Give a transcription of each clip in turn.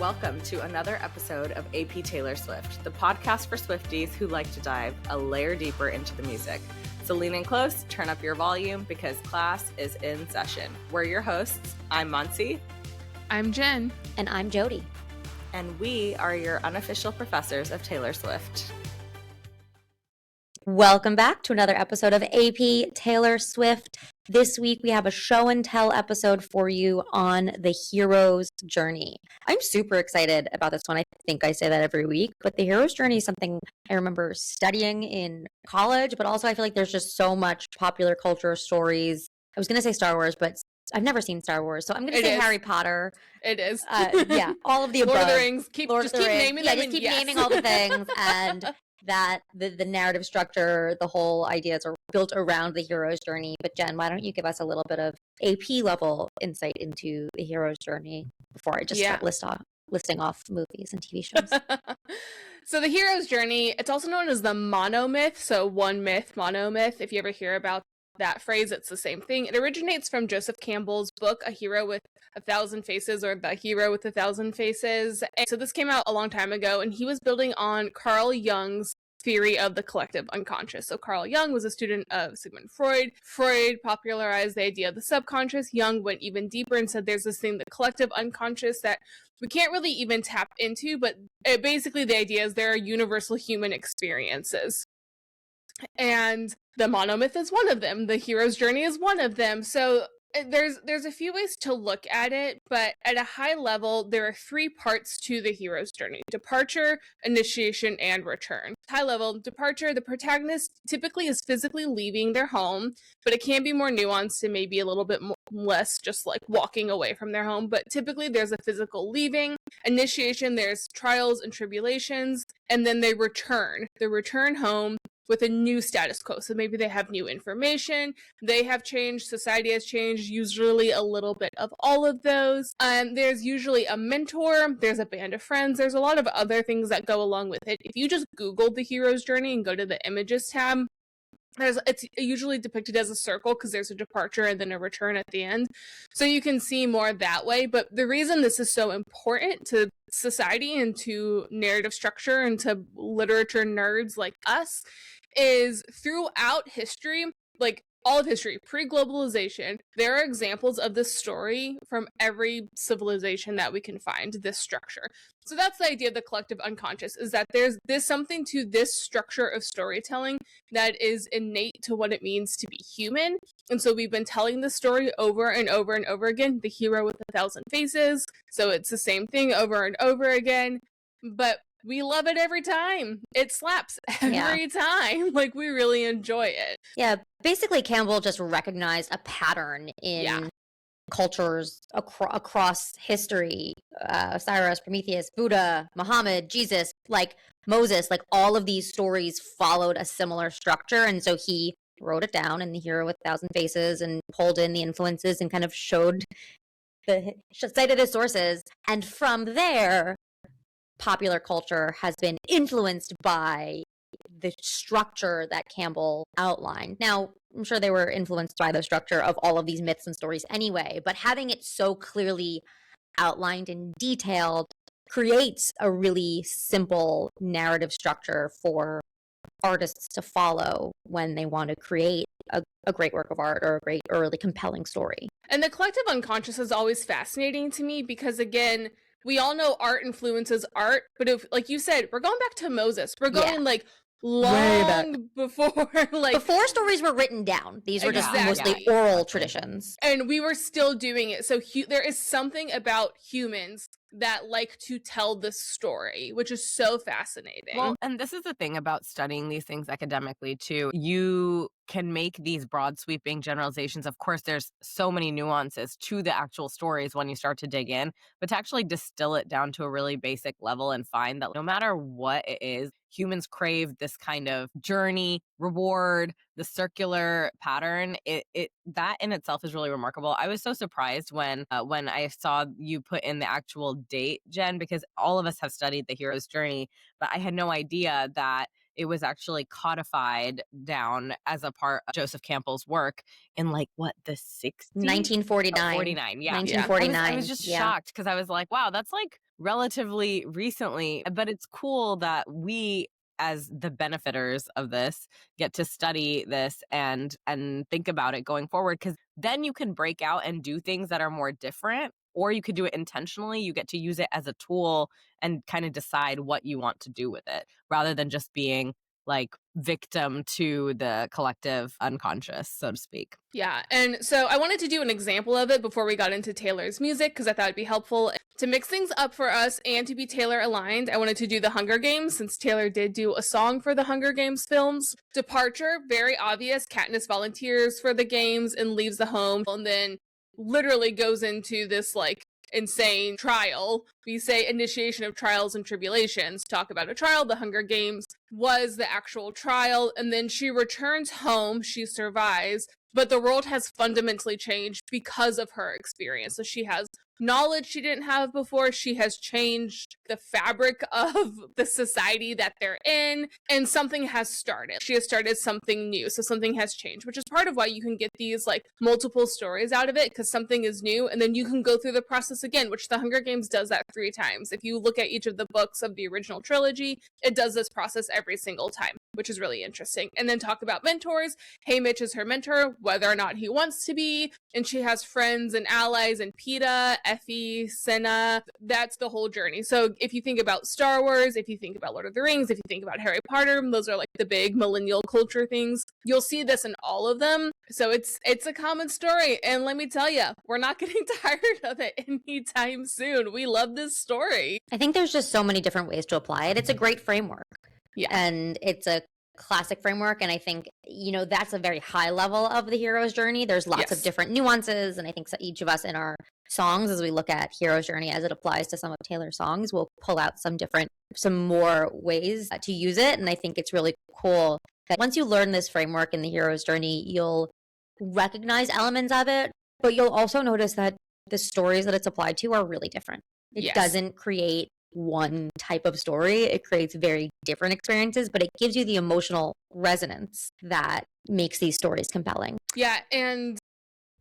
welcome to another episode of AP Taylor Swift, the podcast for Swifties who like to dive a layer deeper into the music. So lean in close, turn up your volume, because class is in session. We're your hosts. I'm Maansi. I'm Jenn. And I'm Jodi. And we are your unofficial professors of Taylor Swift. Welcome back to another episode of AP Taylor Swift. This week we have a show and tell episode for you on the hero's journey. I'm super excited about this one. I think I say that every week, but the hero's journey is something I remember studying in college, but also I feel like there's just so much popular culture stories. I was going to say Star Wars, but I've never seen Star Wars, so I'm going to say Harry Potter. It is. Yeah, all of the above. Lord of the Rings. Keep naming them. Yeah, just keep naming all the things. And that the narrative structure, the whole ideas are built around the hero's journey. But Jenn, why don't you give us a little bit of AP level insight into the hero's journey before I just start listing off movies and TV shows? So the hero's journey, it's also known as the monomyth. So one myth, monomyth. If you ever hear about that phrase, it's the same thing. It originates from Joseph Campbell's book, A Hero with a Thousand Faces, or The Hero with a Thousand Faces. And so this came out a long time ago, and he was building on Carl Jung's theory of the collective unconscious. So Carl Jung was a student of Sigmund Freud. Freud popularized the idea of the subconscious. Jung went even deeper and said there's this thing, the collective unconscious, that we can't really even tap into, but basically the idea is there are universal human experiences. And the monomyth is one of them. The hero's journey is one of them. So there's a few ways to look at it, but at a high level, there are three parts to the hero's journey: departure, initiation, and return. High level, departure, the protagonist typically is physically leaving their home, but it can be more nuanced and maybe a little bit less just like walking away from their home. But typically there's a physical leaving. Initiation, there's trials and tribulations, and then they return. They return home with a new status quo. So maybe they have new information, they have changed, society has changed, usually a little bit of all of those. There's usually a mentor, there's a band of friends, there's a lot of other things that go along with it. If you just Google the hero's journey and go to the images tab, it's usually depicted as a circle because there's a departure and then a return at the end. So you can see more that way. But the reason this is so important to society and to narrative structure and to literature nerds like us is throughout history, like all of history, pre-globalization, there are examples of this story from every civilization that we can find, this structure. So that's the idea of the collective unconscious, is that there's something to this structure of storytelling that is innate to what it means to be human. And so we've been telling the story over and over and over again, the hero with a thousand faces. So it's the same thing over and over again, but we love it every time. It slaps every time. Like, we really enjoy it. Yeah, basically Campbell just recognized a pattern in cultures across history. Cyrus, Prometheus, Buddha, Muhammad, Jesus, like Moses, like all of these stories followed a similar structure. And so he wrote it down in The Hero with a Thousand Faces and pulled in the influences and kind of cited his sources. And from there, popular culture has been influenced by the structure that Campbell outlined. Now, I'm sure they were influenced by the structure of all of these myths and stories anyway, but having it so clearly outlined and detailed creates a really simple narrative structure for artists to follow when they want to create a great work of art or a great or really compelling story. And the collective unconscious is always fascinating to me because, again, we all know art influences art, but if, like you said, we're going back to Moses. We're going like long before, like before stories were written down. These were just mostly oral traditions, and we were still doing it. So there is something about humans that like to tell this story, which is so fascinating. Well, and this is the thing about studying these things academically too. You can make these broad sweeping generalizations. Of course, there's so many nuances to the actual stories when you start to dig in, but to actually distill it down to a really basic level and find that no matter what it is, humans crave this kind of journey, reward, the circular pattern. That in itself is really remarkable. I was so surprised when I saw you put in the actual date, Jenn, because all of us have studied the hero's journey, but I had no idea that it was actually codified down as a part of Joseph Campbell's work in the 60s? 1949. 49, yeah. 1949. I was just shocked because I was like, wow, that's relatively recently. But it's cool that we, as the benefiters of this, get to study this and think about it going forward, because then you can break out and do things that are more different, or you could do it intentionally. You get to use it as a tool and kind of decide what you want to do with it, rather than just being like victim to the collective unconscious, so to speak. Yeah, and so I wanted to do an example of it before we got into Taylor's music, because I thought it'd be helpful to mix things up for us and to be Taylor aligned. I wanted to do the Hunger Games, since Taylor did do a song for the Hunger Games films. Departure, very obvious. Katniss volunteers for the games and leaves the home, and then literally goes into this like insane trial. We say initiation of trials and tribulations. Talk about a trial. The Hunger Games was the actual trial, and then she returns home. She survives, but the world has fundamentally changed because of her experience. So she has knowledge she didn't have before. She has changed the fabric of the society that they're in, and something has started. She has started something new, so something has changed, which is part of why you can get these like multiple stories out of it, because something is new, and then you can go through the process again, which the Hunger Games does that 3 times. If you look at each of the books of the original trilogy, it does this process every single time, which is really interesting. And then talk about mentors. Haymitch is her mentor, whether or not he wants to be, and she has friends and allies and Peeta, Effie, Senna. That's the whole journey. So if you think about Star Wars, if you think about Lord of the Rings, if you think about Harry Potter, those are like the big millennial culture things. You'll see this in all of them. So it's a common story, and let me tell you, we're not getting tired of it anytime soon. We love this story. I think there's just so many different ways to apply it. It's a great framework. Yeah. And it's a classic framework, and I think, you know, that's a very high level of the hero's journey. There's lots of different nuances, and I think each of us in our songs, as we look at hero's journey as it applies to some of Taylor's songs, will pull out some more ways to use it. And I think it's really cool that once you learn this framework in the hero's journey, you'll recognize elements of it, but you'll also notice that the stories that it's applied to are really different. It doesn't create one type of story. It creates very different experiences, but it gives you the emotional resonance that makes these stories compelling. Yeah, and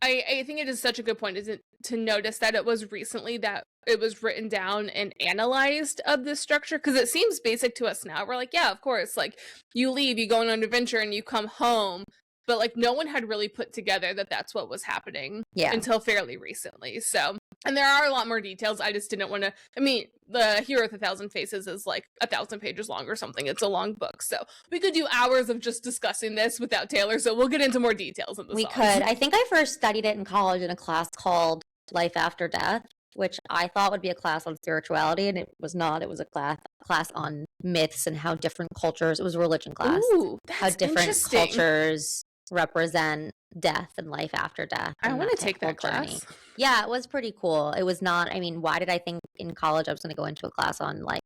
I think it is such a good point, isn't to notice that it was recently that it was written down and analyzed of this structure, because it seems basic to us now. We're like, yeah, of course, like you leave, you go on an adventure, and you come home. But like no one had really put together that that's what was happening until fairly recently. So, and there are a lot more details. I just didn't want to, I mean, the Hero with 1,000 Faces is like 1,000 pages long or something. It's a long book. So we could do hours of just discussing this without Taylor. So we'll get into more details in the We songs. could. I think I first studied it in college in a class called Life After Death, which I thought would be a class on spirituality, and it was not. It was a class on myths and how different cultures, it was a religion class. Ooh, that's how different interesting. cultures represent death and life after death. I want to take that class. Yeah, it was pretty cool. It was not, I mean, why did I think in college I was going to go into a class on like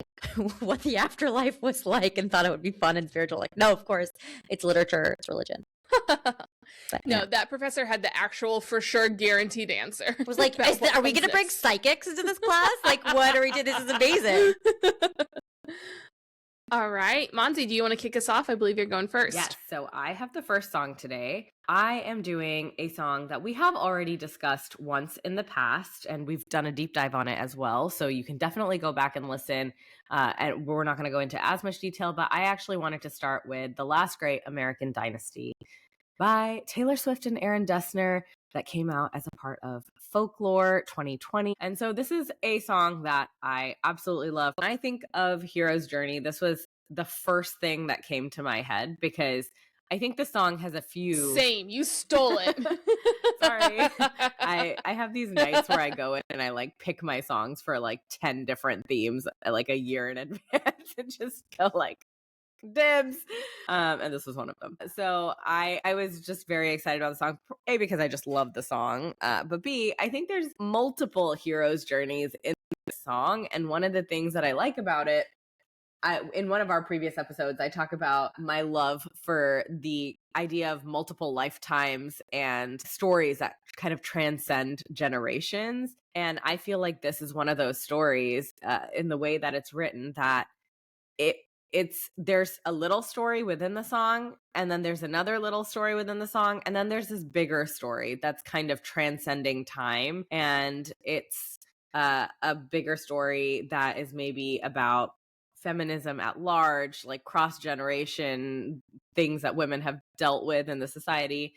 what the afterlife was like and thought it would be fun and spiritual? Like, no, of course, it's literature, it's religion. But, no, that professor had the actual for sure guaranteed answer. It was like, are we going to bring psychics into this class? Like, what are we doing? This is amazing. All right. Maansi, do you want to kick us off? I believe you're going first. Yes. So I have the first song today. I am doing a song that we have already discussed once in the past, and we've done a deep dive on it as well. So you can definitely go back and listen. And we're not going to go into as much detail, but I actually wanted to start with The Last Great American Dynasty by Taylor Swift and Aaron Dessner, that came out as a part of Folklore 2020. And so this is a song that I absolutely love. When I think of Hero's Journey, this was the first thing that came to my head, because I think the song has a few... Same, you stole it. Sorry. I have these nights where I go in and I like pick my songs for like 10 different themes like a year in advance and just go like, dibs. And this was one of them. So I was just very excited about the song, A, because I just love the song, but B, I think there's multiple hero's journeys in the song, and one of the things that I like about it, in one of our previous episodes, I talk about my love for the idea of multiple lifetimes and stories that kind of transcend generations, and I feel like this is one of those stories in the way that it's written, that there's a little story within the song, and then there's another little story within the song, and then there's this bigger story that's kind of transcending time, and it's a bigger story that is maybe about feminism at large, like cross generation things that women have dealt with in the society.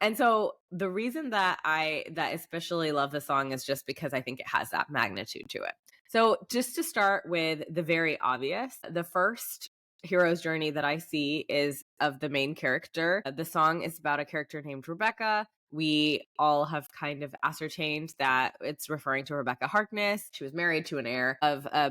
And so the reason that I especially love the song is just because I think it has that magnitude to it. So just to start with the very obvious, the first hero's journey that I see is of the main character. The song is about a character named Rebecca. We all have kind of ascertained that it's referring to Rebecca Harkness. She was married to an heir of a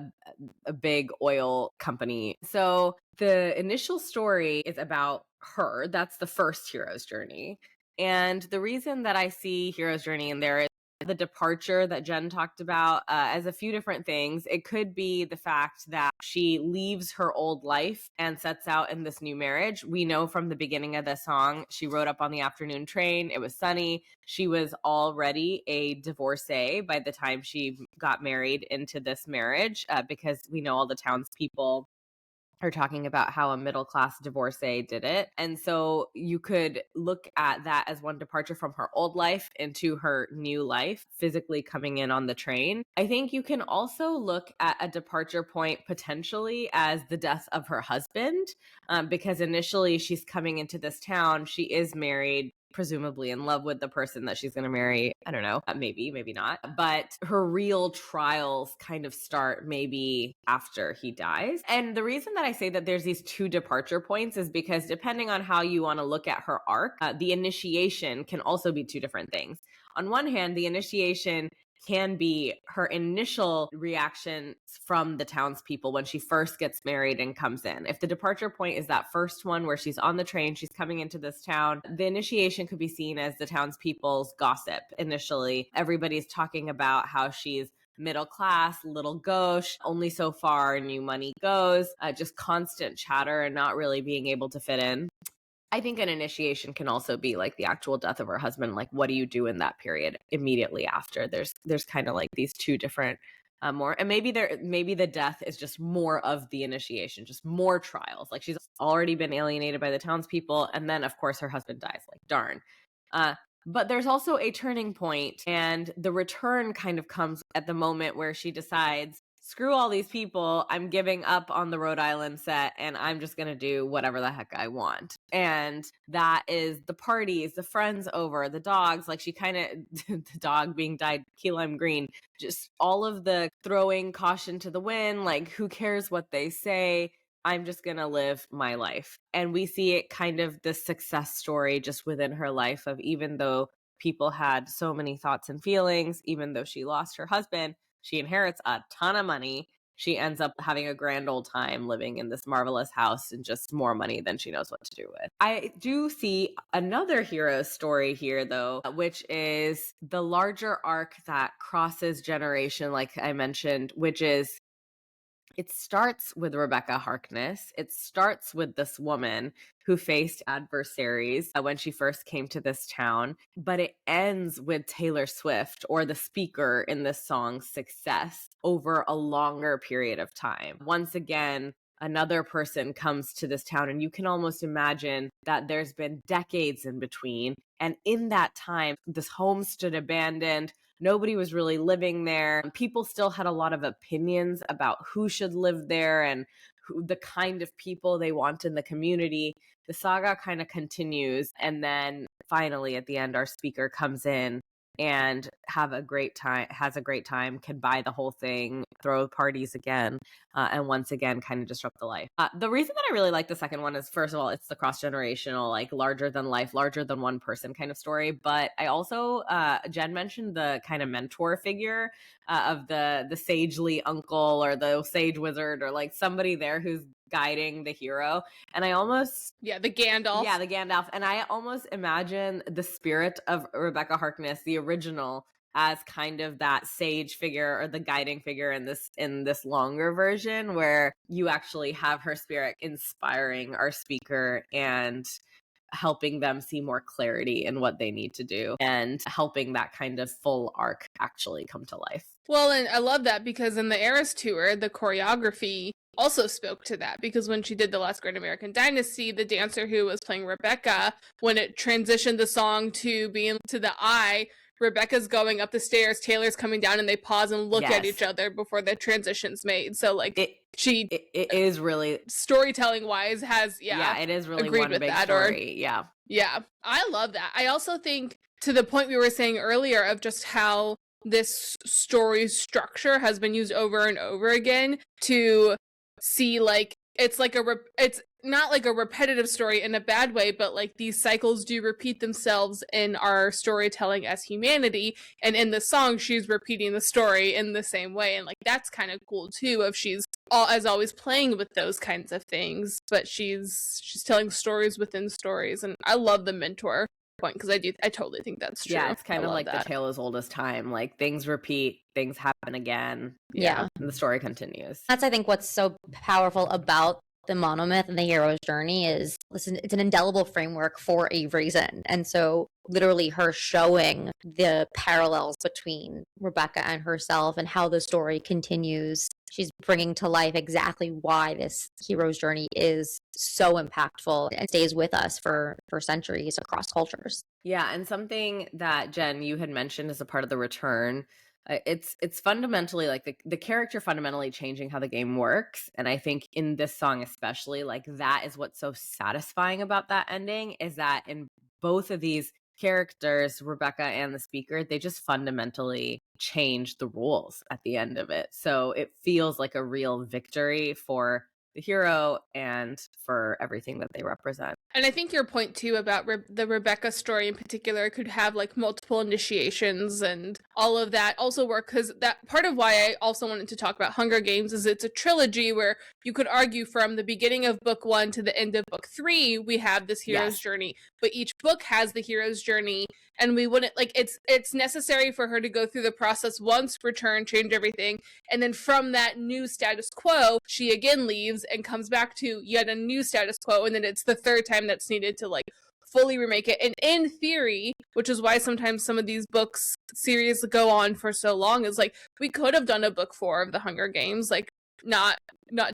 big oil company. So the initial story is about her. That's the first hero's journey. And the reason that I see hero's journey in there is the departure that Jenn talked about as a few different things. It could be the fact that she leaves her old life and sets out in this new marriage. We know from the beginning of the song, she rode up on the afternoon train. It was sunny. She was already a divorcee by the time she got married into this marriage because we know all the townspeople are talking about how a middle-class divorcee did it. And so you could look at that as one departure from her old life into her new life, physically coming in on the train. I think you can also look at a departure point potentially as the death of her husband, because initially she's coming into this town. She is married, presumably in love with the person that she's going to marry. I don't know, maybe not. But her real trials kind of start maybe after he dies. And the reason that I say that there's these two departure points is because depending on how you want to look at her arc, the initiation can also be two different things. On one hand, the initiation can be her initial reaction from the townspeople when she first gets married and comes in. If the departure point is that first one where she's on the train, she's coming into this town, the initiation could be seen as the townspeople's gossip. Initially, everybody's talking about how she's middle class, little gauche, only so far new money goes, just constant chatter and not really being able to fit in. I think an initiation can also be like the actual death of her husband. Like, what do you do in that period immediately after? There's kind of like these two different more, and maybe the death is just more of the initiation, just more trials. Like she's already been alienated by the townspeople, and then of course her husband dies. Like darn. But there's also a turning point, and the return kind of comes at the moment where she decides, screw all these people, I'm giving up on the Rhode Island set, and I'm just going to do whatever the heck I want. And that is the parties, the friends over, the dogs, like she kind of, the dog being dyed key lime green, just all of the throwing caution to the wind, like who cares what they say? I'm just going to live my life. And we see it kind of the success story just within her life of, even though people had so many thoughts and feelings, even though she lost her husband, she inherits a ton of money. She ends up having a grand old time living in this marvelous house and just more money than she knows what to do with. I do see another hero story here, though, which is the larger arc that crosses generation, like I mentioned, which is it starts with Rebecca Harkness. It starts with this woman who faced adversaries when she first came to this town, but it ends with Taylor Swift, or the speaker in this song's success over a longer period of time. Once again, another person comes to this town, and you can almost imagine that there's been decades in between. And in that time, this home stood abandoned. Nobody was really living there. People still had a lot of opinions about who should live there and the kind of people they want in the community. The saga kind of continues. And then finally, at the end, our speaker comes in and has a great time, can buy the whole thing, throw parties again, and once again kind of disrupt the life. The reason that I really like the second one is, first of all, it's the cross-generational, like larger than life, larger than one person kind of story. But I also, Jenn mentioned the kind of mentor figure of the sagely uncle or the sage wizard, or like somebody there who's guiding the hero. And I almost the Gandalf. And I almost imagine the spirit of Rebecca Harkness, the original, as kind of that sage figure or the guiding figure in this longer version, where you actually have her spirit inspiring our speaker and helping them see more clarity in what they need to do, and helping that kind of full arc actually come to life. Well, and I love that because in the Eras tour, the choreography also spoke to that, because when she did the Last Great American Dynasty, the dancer who was playing Rebecca, when it transitioned the song to being to the eye, Rebecca's going up the stairs, Taylor's coming down, and they pause and look at Yes. each other before the transition's made. So like It is really storytelling wise has it is really agreed one with big that, story. Yeah, I love that. I also think, to the point we were saying earlier of just how this story structure has been used over and over again to see, like, it's like it's not like a repetitive story in a bad way, but like these cycles do repeat themselves in our storytelling as humanity. And in the song, she's repeating the story in the same way. And like, that's kind of cool too, of she's as always playing with those kinds of things, but she's telling stories within stories. And I love the mentor point, because I totally think that's true. Yeah, it's kind of like that. the tale as old as time. Like, things repeat, things happen again. Yeah. And the story continues. That's, I think, what's so powerful about the monomyth and the hero's journey is, listen, it's an indelible framework for a reason. And so literally her showing the parallels between Rebecca and herself and how the story continues, she's bringing to life exactly why this hero's journey is so impactful and stays with us for centuries across cultures. Yeah, and something that, Jen, you had mentioned as a part of the return, it's fundamentally like the character fundamentally changing how the game works. And I think in this song especially, like, that is what's so satisfying about that ending, is that in both of these characters, Rebecca and the speaker, they just fundamentally change the rules at the end of it. So it feels like a real victory for the hero and for everything that they represent. And I think your point too about the Rebecca story in particular could have like multiple initiations and all of that also work, because that part of why I also wanted to talk about Hunger Games is it's a trilogy where you could argue from the beginning of book 1 to the end of book 3 we have this hero's journey, but each book has the hero's journey, and we wouldn't like it's necessary for her to go through the process once, return, change everything, and then from that new status quo she again leaves and comes back to yet a new status quo, and then it's the third time that's needed to like fully remake it. And in theory, which is why sometimes some of these books series go on for so long, is like we could have done a book 4 of the Hunger Games, like not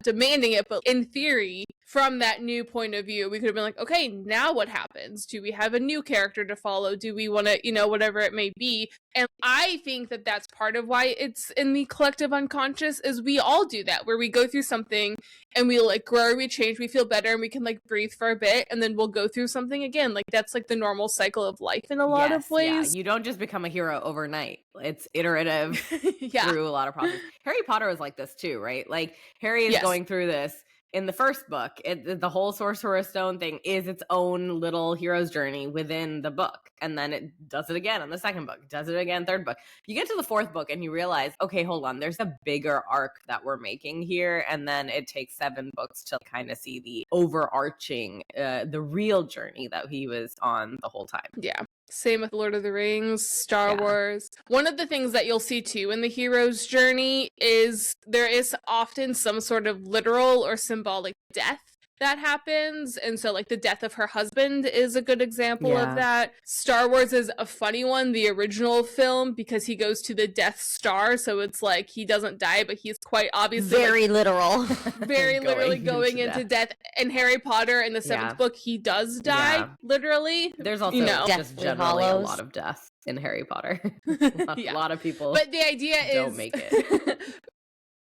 demanding it, but in theory, from that new point of view, we could have been like, okay, now what happens? Do we have a new character to follow? Do we want to, whatever it may be? And I think that that's part of why it's in the collective unconscious, is we all do that, where we go through something and we like grow, we change, we feel better, and we can like breathe for a bit, and then we'll go through something again. Like, that's like the normal cycle of life in a lot of ways. Yeah. You don't just become a hero overnight. It's iterative through a lot of process. Harry Potter is like this too, right? Like, Harry is going through this in the first book. The whole Sorcerer's Stone thing is its own little hero's journey within the book. And then it does it again in the second book, does it again, third book. You get to the fourth book and you realize, okay, hold on, there's a bigger arc that we're making here. And then it takes 7 books to kind of see the overarching, the real journey that he was on the whole time. Yeah. Same with Lord of the Rings, Star Wars. One of the things that you'll see too in the hero's journey is there is often some sort of literal or symbolic death that happens. And so like the death of her husband is a good example of that. Star Wars is a funny one, the original film, because he goes to the Death Star. So it's like he doesn't die, but he's quite obviously very literal. Very literally going into death. And Harry Potter in the 7th book, he does die, literally. There's also just generally a lot of death in Harry Potter. A lot of people, but the idea don't make it.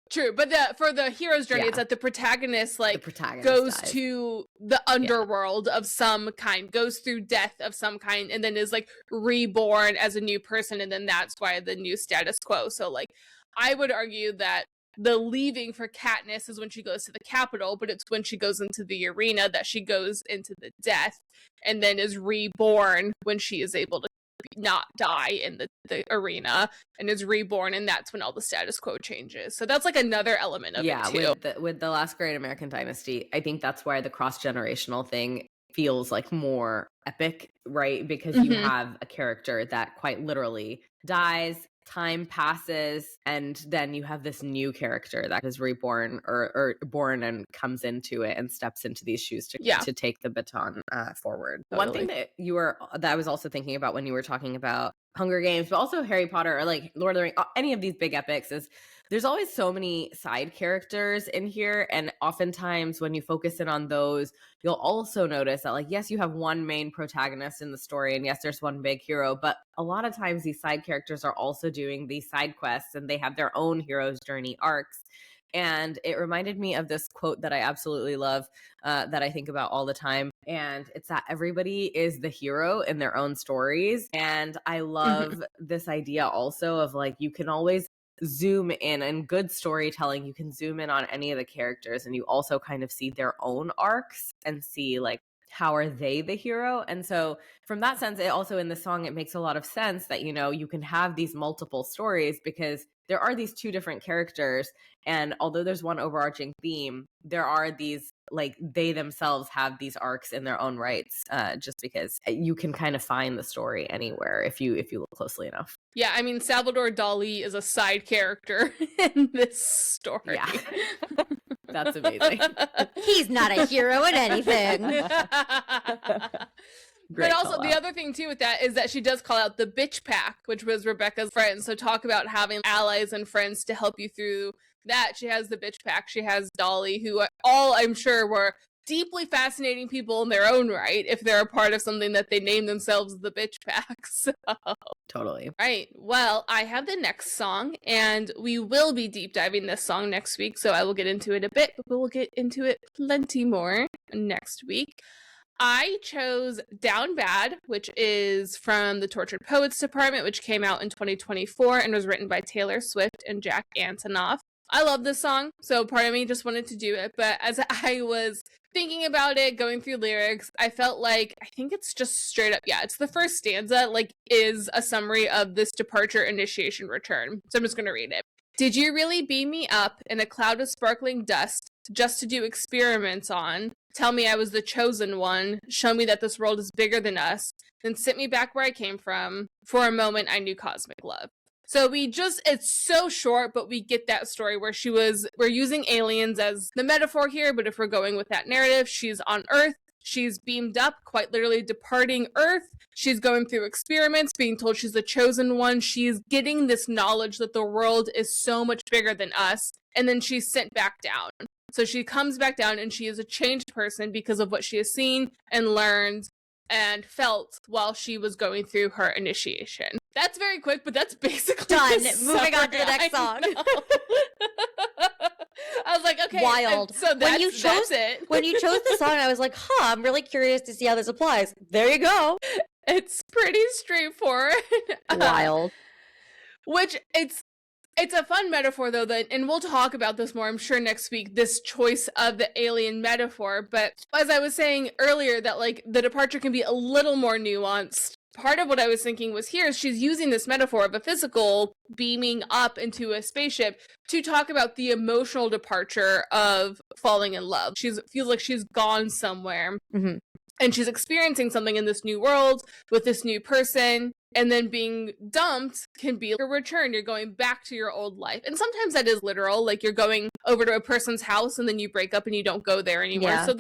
True, but for the hero's journey, it's that the protagonist goes dies to the underworld of some kind, goes through death of some kind, and then is like reborn as a new person, and then that's why the new status quo. So like, I would argue that the leaving for Katniss is when she goes to the Capitol, but it's when she goes into the arena that she goes into the death, and then is reborn when she is able to not die in the arena and is reborn, and that's when all the status quo changes. So that's like another element of it too. With the Last Great American Dynasty, I think that's why the cross-generational thing feels like more epic, right? Because you have a character that quite literally dies, time passes, and then you have this new character that is reborn or born and comes into it and steps into these shoes to take the baton forward. Totally. One thing that I was also thinking about when you were talking about Hunger Games, but also Harry Potter or like Lord of the Rings, any of these big epics, is there's always so many side characters in here. And oftentimes when you focus in on those, you'll also notice that, like, yes, you have one main protagonist in the story, and yes, there's one big hero, but a lot of times these side characters are also doing these side quests and they have their own hero's journey arcs. And it reminded me of this quote that I absolutely love, that I think about all the time. And it's that everybody is the hero in their own stories. And I love this idea also of, like, you can always zoom in good storytelling, you can zoom in on any of the characters and you also kind of see their own arcs and see, like, how are they the hero. And so from that sense, it also, in the song, it makes a lot of sense that, you know, you can have these multiple stories because there are these two different characters, and although there's one overarching theme, there are these, like, they themselves have these arcs in their own rights, just because you can kind of find the story anywhere if you look closely enough. Yeah, I mean, Salvador Dali is a side character in this story. Yeah. That's amazing. He's not a hero in anything. But also the other thing too with that is that she does call out the bitch pack, which was Rebecca's friend. So talk about having allies and friends to help you through that. She has the bitch pack. She has Dolly, who all, I'm sure, were deeply fascinating people in their own right if they're a part of something that they name themselves the bitch pack. So. Totally. Right. Well, I have the next song, and we will be deep diving this song next week, so I will get into it a bit, but we'll get into it plenty more next week. I chose Down Bad, which is from the Tortured Poets Department, which came out in 2024 and was written by Taylor Swift and Jack Antonoff. I love this song, so part of me just wanted to do it, but as I was thinking about it, going through lyrics, I felt like, I think it's just straight up, it's the first stanza, like, is a summary of this departure, initiation, return. So I'm just gonna read it. Did you really beam me up in a cloud of sparkling dust just to do experiments on? Tell me I was the chosen one. Show me that this world is bigger than us. Then sit me back where I came from. For a moment, I knew cosmic love. So it's so short, but we get that story where we're using aliens as the metaphor here, but if we're going with that narrative, she's on Earth. She's beamed up, quite literally departing Earth. She's going through experiments, being told she's the chosen one. She's getting this knowledge that the world is so much bigger than us. And then she's sent back down. So she comes back down and she is a changed person because of what she has seen and learned and felt while she was going through her initiation. That's very quick, but that's basically done. Moving on to the next song. I was like, okay. Wild. So that's it. When you chose the song, I was like, I'm really curious to see how this applies. There you go. It's pretty straightforward. Wild. Which it's a fun metaphor, though, and we'll talk about this more, I'm sure, next week, this choice of the alien metaphor. But as I was saying earlier, that, like, the departure can be a little more nuanced. Part of what I was thinking was here is she's using this metaphor of a physical beaming up into a spaceship to talk about the emotional departure of falling in love. She feels like she's gone somewhere. Mm-hmm. And she's experiencing something in this new world with this new person. And then being dumped can be a return. You're going back to your old life. And sometimes that is literal. Like, you're going over to a person's house and then you break up and you don't go there anymore. Yeah. So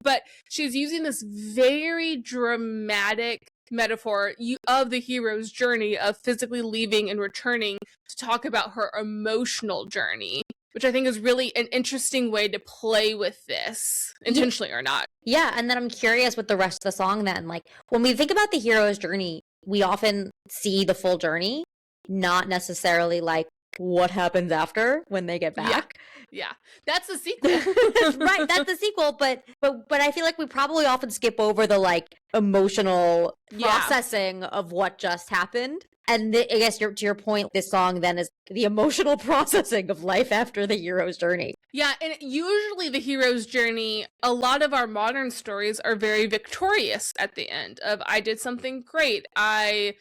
but she's using this very dramatic metaphor of the hero's journey of physically leaving and returning to talk about her emotional journey, which I think is really an interesting way to play with this, intentionally or not. Yeah, and then I'm curious with the rest of the song then. Like, when we think about the hero's journey, we often see the full journey, not necessarily like what happens after when they get back. Yeah. That's the sequel. Right, that's the sequel, but I feel like we probably often skip over the, like, emotional processing of what just happened. And I guess to your point, this song then is the emotional processing of life after the hero's journey. Yeah, and usually the hero's journey, a lot of our modern stories are very victorious at the end of, I did something great, I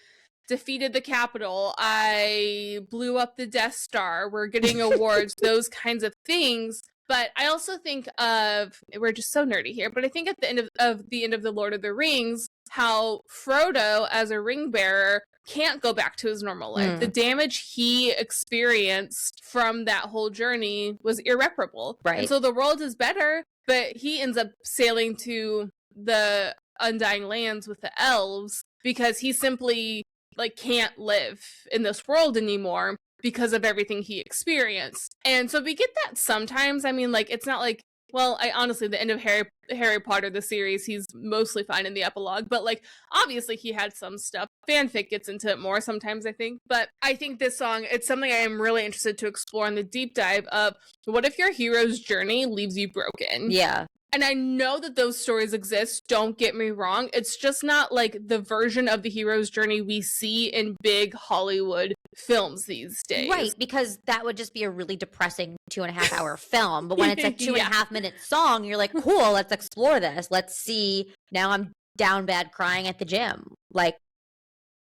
defeated the Capitol, I blew up the Death Star, we're getting awards, those kinds of things. But I also think of, we're just so nerdy here, but I think at the end of the Lord of the Rings, how Frodo, as a ring bearer, can't go back to his normal life. The damage he experienced from that whole journey was irreparable. Right. And so the world is better, but he ends up sailing to the Undying Lands with the elves because he simply like can't live in this world anymore because of everything he experienced. And so we get that sometimes. I mean, like, it's not like, well, I honestly, the end of Harry Potter, the series, he's mostly fine in the epilogue, but like, obviously he had some stuff. Fanfic gets into it more sometimes, I think. But I think this song, it's something I am really interested to explore in the deep dive of what if your hero's journey leaves you broken? Yeah. And I know that those stories exist, don't get me wrong. It's just not like the version of the hero's journey we see in big Hollywood films these days. Right, because that would just be a really depressing 2.5 hour film. But when it's a 2.5 minute song, you're like, cool, let's explore this. Let's see. Now I'm down bad crying at the gym. Like,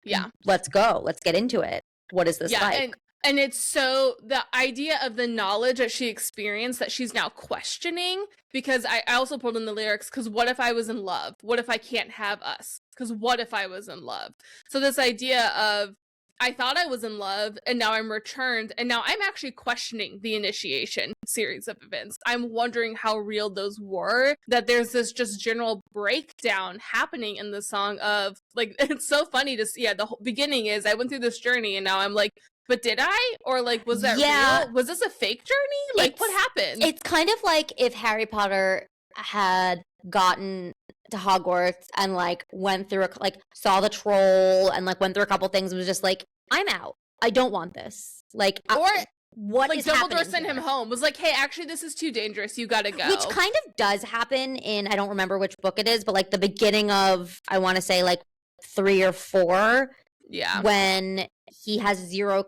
yeah, let's go. Let's get into it. What is this like? And it's so, the idea of the knowledge that she experienced that she's now questioning, because I also pulled in the lyrics, because what if I was in love? What if I can't have us? Because what if I was in love? So this idea of, I thought I was in love, and now I'm returned, and now I'm actually questioning the initiation series of events. I'm wondering how real those were, that there's this just general breakdown happening in the song of, like, it's so funny to see, the whole beginning is, I went through this journey, and now I'm like, but did I? Or like, was that real? Was this a fake journey? Like, what happened? It's kind of like if Harry Potter had gotten to Hogwarts and like went through like saw the troll and like went through a couple things and was just like, I'm out. I don't want this. Like, or what like is Dumbledore sent him home, was like, hey, actually this is too dangerous, you gotta go. Which kind of does happen in, I don't remember which book it is, but like the beginning of, I want to say like 3 or 4. Yeah. When he has zero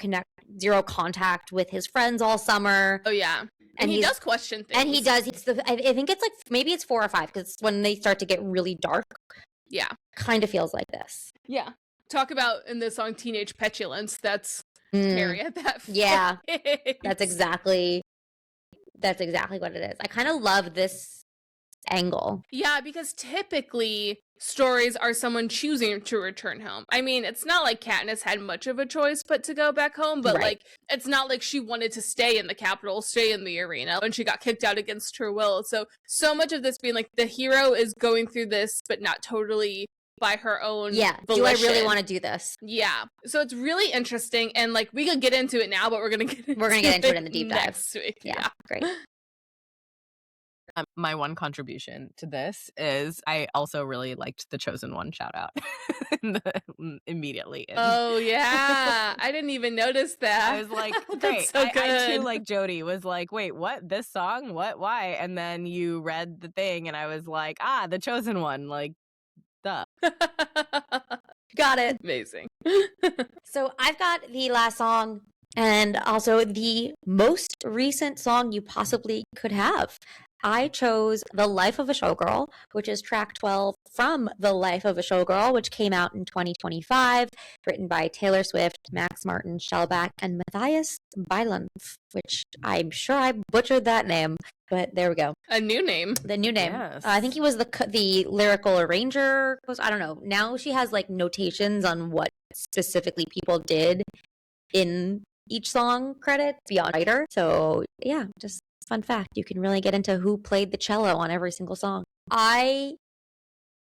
contact with his friends all summer. Oh yeah. And he does question things. And he does. I think it's like, maybe it's 4 or 5, because it's when they start to get really dark. Yeah. Kind of feels like this. Yeah. Talk about in the song Teenage Petulance. That's Harry at that phase. Yeah. That's exactly what it is. I kind of love this angle. Yeah, because typically stories are someone choosing to return home. I mean, it's not like Katniss had much of a choice but to go back home, but like, it's not like she wanted to stay in the capital, stay in the arena, and she got kicked out against her will. So much of this being like, the hero is going through this, but not totally by her own volition. Do I really want to do this? Yeah. So it's really interesting, and like, we could get into it now, but we're gonna get into it in the deep dive next week. Yeah. Great. My one contribution to this is I also really liked the Chosen One shout out immediately. Oh yeah, I didn't even notice that. I was like, great. So good. I too, like Jodi, was like, wait, what? This song? What? Why? And then you read the thing, and I was like, the Chosen One, like, duh. Got it. Amazing. So I've got the last song, and also the most recent song you possibly could have. I chose The Life of a Showgirl, which is track 12 from The Life of a Showgirl, which came out in 2025, written by Taylor Swift, Max Martin Shellback, and Matthias Bylanth, which I'm sure I butchered that name, but there we go. A new name. The new name. Yes. I think he was the lyrical arranger. I don't know. Now she has like notations on what specifically people did in each song credit beyond writer. So yeah, just fun fact, you can really get into who played the cello on every single song. I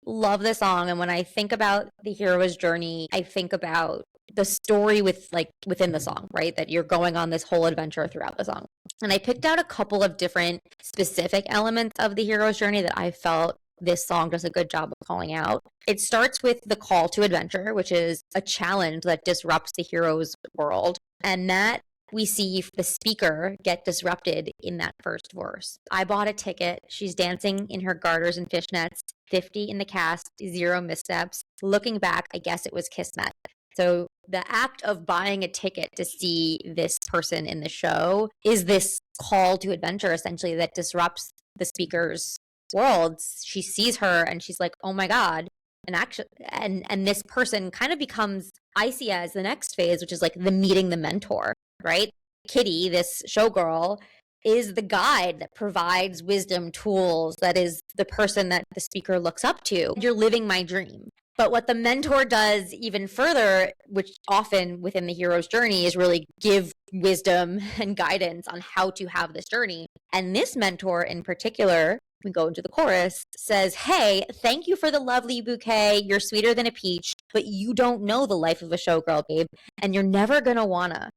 love this song, and when I think about the hero's journey, I think about the story within the song, right? That you're going on this whole adventure throughout the song. And I picked out a couple of different specific elements of the hero's journey that I felt this song does a good job of calling out. It starts with the call to adventure, which is a challenge that disrupts the hero's world. And that we see the speaker get disrupted in that first verse. I bought a ticket. She's dancing in her garters and fishnets. 50 in the cast, 0 missteps. Looking back, I guess it was Kismet. So the act of buying a ticket to see this person in the show is this call to adventure, essentially, that disrupts the speaker's world. She sees her and she's like, oh my God. And this person kind of becomes Isia as the next phase, which is like the meeting the mentor, right? Kitty, this showgirl, is the guide that provides wisdom, tools, that is the person that the speaker looks up to. You're living my dream. But what the mentor does even further, which often within the hero's journey, is really give wisdom and guidance on how to have this journey. And this mentor in particular we go into the chorus, says, hey, thank you for the lovely bouquet. You're sweeter than a peach, but you don't know the life of a showgirl, babe, and you're never gonna wanna.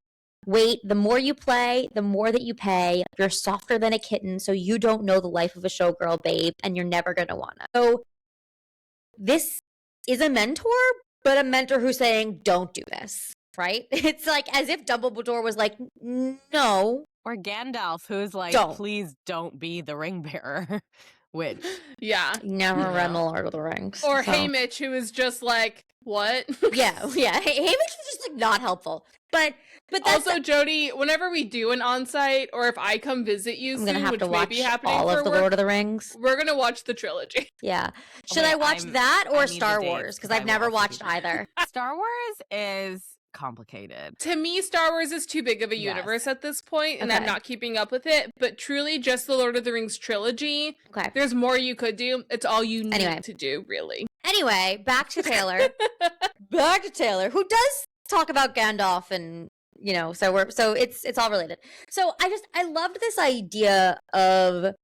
Wait, the more you play, the more that you pay. You're softer than a kitten, so you don't know the life of a showgirl, babe, and you're never gonna wanna. So this is a mentor, but a mentor who's saying, don't do this, right? It's like as if Dumbledore was like, no. Or Gandalf, who's like, please don't be the ring bearer. Which, yeah. Never read The Lord of the Rings. Or Haymitch, who is just like, what? yeah. Haymitch was just like not helpful. But that's also, Jodi, whenever we do an on-site, or if I come visit you I'm gonna soon, have which to may watch be happening all for of the work, Lord of the Rings. We're gonna watch the trilogy. Yeah. Should I watch that or Star Wars? Because I've never watched either. Star Wars is complicated. To me, Star Wars is too big of a universe at this point, and I'm not keeping up with it. But truly, just the Lord of the Rings trilogy. Okay. There's more you could do. It's all you need to do, really. Anyway, back to Taylor. Who does talk about Gandalf and so it's all related. So I loved this idea of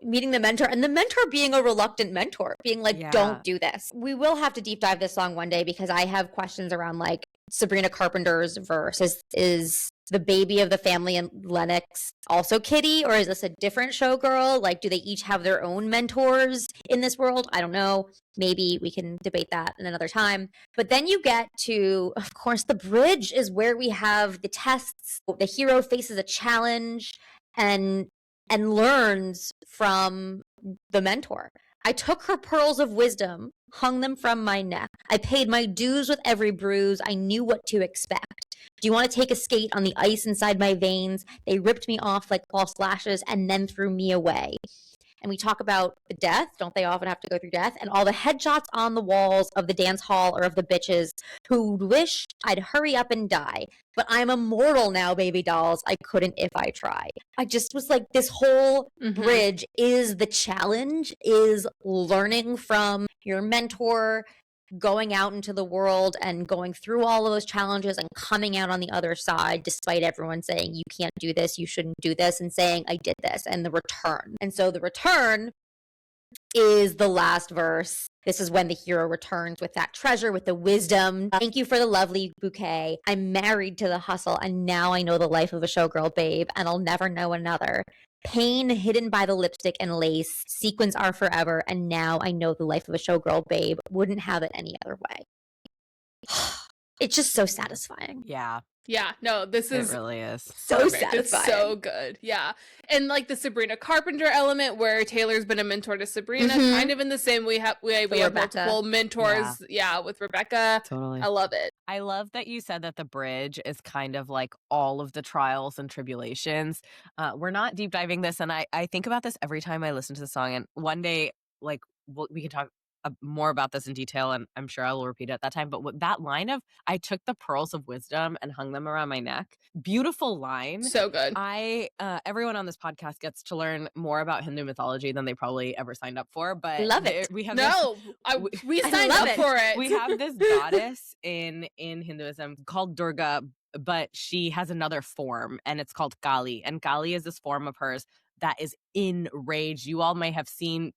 meeting the mentor and the mentor being a reluctant mentor, being like, don't do this. We will have to deep dive this song one day because I have questions around like Sabrina Carpenter's verse. Is the baby of the family in Lennox also Kitty, or is this a different showgirl? Like, do they each have their own mentors in this world? I don't know. Maybe we can debate that in another time. But then you get to, of course, the bridge is where we have the tests. The hero faces a challenge and learns from the mentor. I took her pearls of wisdom, hung them from my neck. I paid my dues with every bruise. I knew what to expect. Do you want to take a skate on the ice inside my veins? They ripped me off like false lashes and then threw me away. And we talk about the death. Don't they often have to go through death? And all the headshots on the walls of the dance hall or of the bitches who wish I'd hurry up and die. But I'm immortal now, baby dolls. I couldn't if I tried. I just was like, this whole bridge is the challenge, is learning from your mentor, going out into the world and going through all of those challenges and coming out on the other side despite everyone saying you can't do this, you shouldn't do this, and saying I did this, and the return. And so the return is the last verse. This is when the hero returns with that treasure, with the wisdom. Thank you for the lovely bouquet. I'm married to the hustle, and now I know the life of a showgirl, babe, and I'll never know another. Pain hidden by the lipstick and lace. Sequins are forever, and now I know the life of a showgirl, babe. Wouldn't have it any other way. It's just so satisfying. Yeah. Yeah, no, this is it really is so perfect. satisfying. It's so good. Yeah. And like the Sabrina Carpenter element where Taylor's been a mentor to Sabrina, kind of in the same way we have multiple mentors. Yeah, with Rebecca. Totally. I love it. I love that you said that the bridge is kind of like all of the trials and tribulations. We're not deep diving this, and I think about this every time I listen to the song, and one day, like, we can talk more about this in detail, and I'm sure I will repeat it at that time. But that line of I took the pearls of wisdom and hung them around my neck, beautiful line. So good. Everyone on this podcast gets to learn more about Hindu mythology than they probably ever signed up for. But love it. We have we signed up for it. We have this goddess in Hinduism called Durga, but she has another form, and it's called Kali. And Kali is this form of hers that is enraged. You all may have seen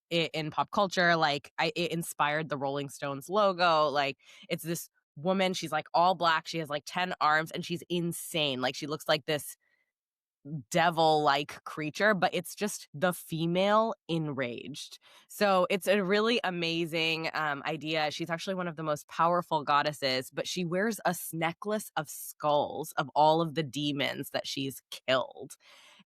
it in pop culture. Like, it inspired the Rolling Stones logo. Like, it's this woman, she's like all black, she has like 10 arms, and she's insane. Like, she looks like this devil-like creature, but it's just the female enraged. So it's a really amazing idea. She's actually one of the most powerful goddesses, but she wears a necklace of skulls of all of the demons that she's killed.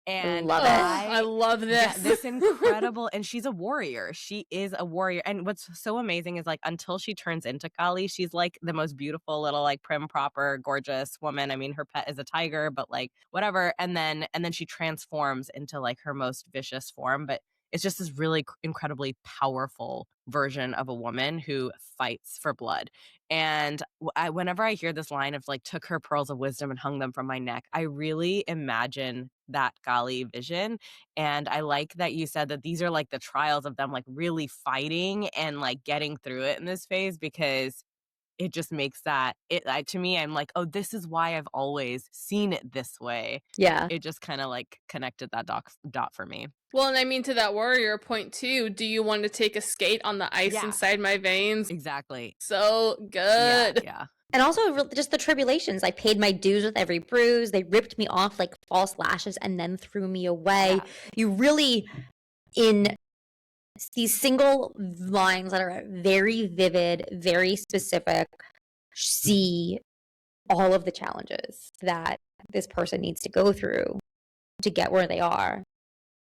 And love it. I love this. Yeah, this incredible, and she's a warrior. She is a warrior. And what's so amazing is, like, until she turns into Kali, she's like the most beautiful little, like, prim, proper, gorgeous woman. I mean, her pet is a tiger, but like whatever. And then she transforms into like her most vicious form. But it's just this really incredibly powerful version of a woman who fights for blood. And whenever I hear this line of like, took her pearls of wisdom and hung them from my neck, I really imagine that Kali vision. And I like that you said that these are like the trials of them like really fighting and like getting through it in this phase, because it just makes that, to me, I'm like, oh, this is why I've always seen it this way. Yeah. It just kind of like connected that dot for me. Well, and I mean, to that warrior point too, do you want to take a skate on the ice inside my veins? Exactly. So good. Yeah. And also just the tribulations. I paid my dues with every bruise. They ripped me off like false lashes and then threw me away. Yeah. You really, in these single lines that are very vivid, very specific, see all of the challenges that this person needs to go through to get where they are.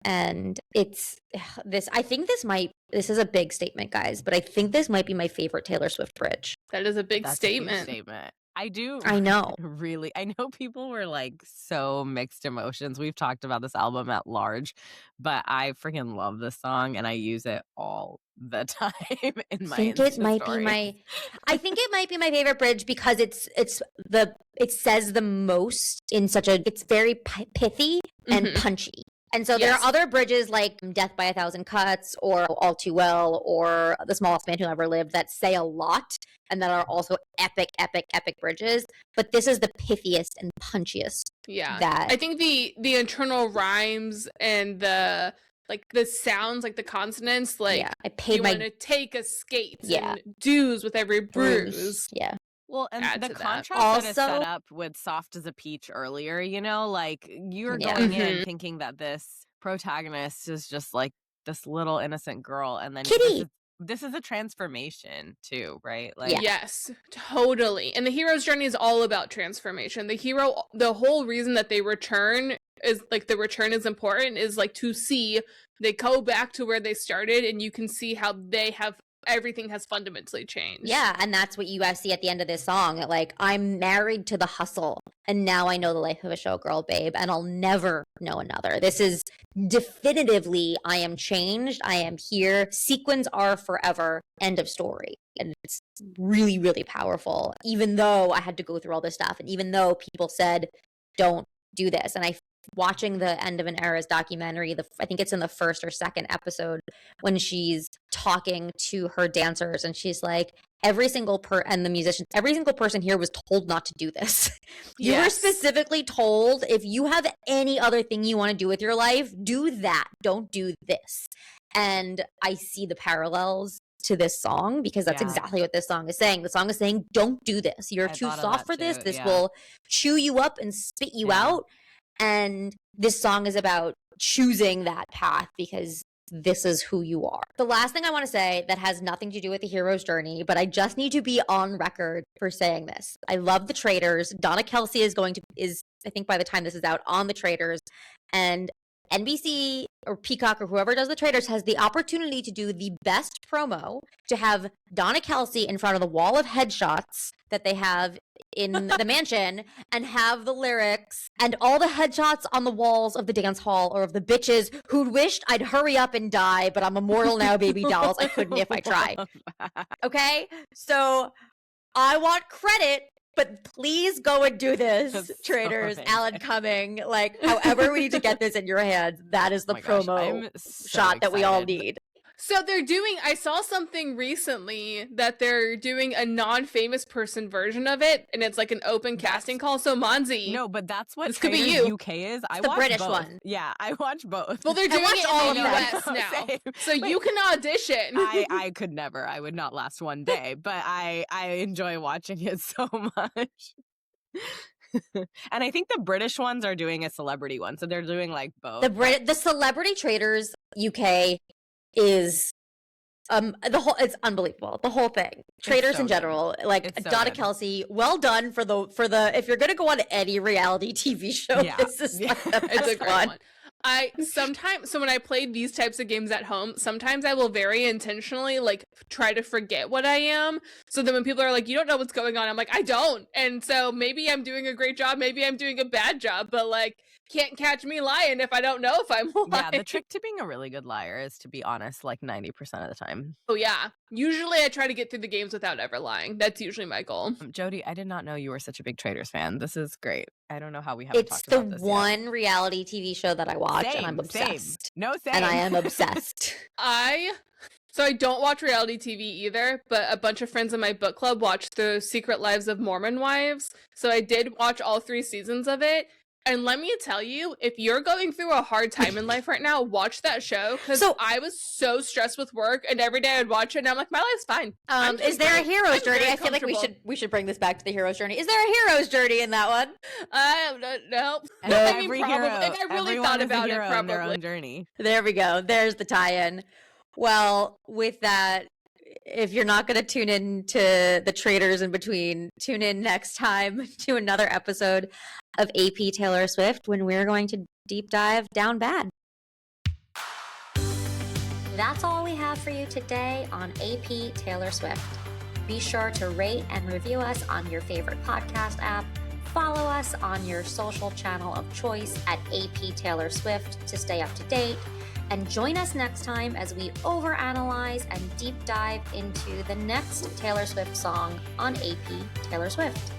And it's this, I think this is a big statement, guys, but I think this might be my favorite Taylor Swift bridge. That's a big statement. I know. Really. I know people were like so mixed emotions. We've talked about this album at large, but I freaking love this song and I use it all the time in my Insta stories. I think it might be my favorite bridge because it says the most in it's very pithy and punchy. And so there are other bridges like Death by a Thousand Cuts or All Too Well or The Smallest Man Who Ever Lived that say a lot and that are also epic, epic, epic bridges. But this is the pithiest and punchiest. Yeah. I think the internal rhymes and the sounds, like the consonants, like I paid want to take a skate and dues with every bruise. Yeah. Well, and the contrast that is set up with Soft as a Peach earlier, like you're going in thinking that this protagonist is just like this little innocent girl, and then Kitty. This is a transformation too, right? Yes, totally. And the hero's journey is all about transformation. The whole reason that they return is the return is important is to see they go back to where they started, and you can see how everything has fundamentally changed. Yeah, and that's what you guys see at the end of this song. That I'm married to the hustle, and now I know the life of a showgirl, babe, and I'll never know another. This is definitively, I am changed, I am here, sequins are forever, end of story. And it's really, really powerful, even though I had to go through all this stuff, and even though people said, don't do this. And watching the End of an Era's documentary, I think it's in the first or second episode, when she's talking to her dancers and she's like, every single person here was told not to do this. You were specifically told, if you have any other thing you want to do with your life, do that. Don't do this. And I see the parallels to this song because that's exactly what this song is saying. The song is saying, don't do this. You're too soft for this. This will chew you up and spit you out. And this song is about choosing that path because this is who you are. The last thing I want to say that has nothing to do with the hero's journey, but I just need to be on record for saying this. I love the Traitors. Donna Kelsey is I think by the time this is out, on the Traitors, and NBC or Peacock or whoever does the Traitors has the opportunity to do the best promo, to have Donna Kelsey in front of the wall of headshots that they have in the mansion and have the lyrics and all the headshots on the walls of the dance hall or of the bitches who'd wished I'd hurry up and die, but I'm immortal now, baby dolls. I couldn't if I tried. Okay? So I want credit, but please go and do this, Traitors, Alan Cumming. However we need to get this in your hands, that is the promo shot that we all need. So I saw something recently that they're doing a non-famous person version of it, and it's like an open casting call. So Maansi. No, but that's what Traitors UK is. I watch the British both. one. Yeah, I watch both. Well, they're doing it in the US now. Same. So you can audition. I could never. I would not last one day, but I enjoy watching it so much. And I think the British ones are doing a celebrity one, so they're doing both. The Celebrity Traitors UK is it's unbelievable. The whole thing. Traitors in general, Donna Kelsey, well done for the if you're gonna go on any reality TV show, this is the best one. So when I play these types of games at home, sometimes I will very intentionally try to forget what I am. So then when people are like, you don't know what's going on, I'm like, I don't. And so maybe I'm doing a great job, maybe I'm doing a bad job, but can't catch me lying if I don't know if I'm lying. Yeah, the trick to being a really good liar is to be honest 90% of the time. Oh yeah. Usually I try to get through the games without ever lying. That's usually my goal. Jodi, I did not know you were such a big Traitors fan. This is great. I don't know how we haven't talked about this. It's the one reality TV show that I watch, and I'm obsessed. Same. And I am obsessed. So I don't watch reality TV either, but a bunch of friends in my book club watched The Secret Lives of Mormon Wives. So I did watch all 3 seasons of it. And let me tell you, if you're going through a hard time in life right now, watch that show. Because I was so stressed with work, and every day I'd watch it, and I'm like, my life's fine. Is there a hero's journey? I feel like we should bring this back to the hero's journey. Is there a hero's journey in that one? No. I mean, mean, probably. If I really thought about it, probably. Their own journey. There we go. There's the tie-in. Well, with that, if you're not going to tune in to the Traitors in between, tune in next time to another episode of AP Taylor Swift when we're going to deep dive down bad. That's all we have for you today on AP Taylor Swift. Be sure to rate and review us on your favorite podcast app. Follow us on your social channel of choice at AP Taylor Swift to stay up to date. And join us next time as we overanalyze and deep dive into the next Taylor Swift song on AP Taylor Swift.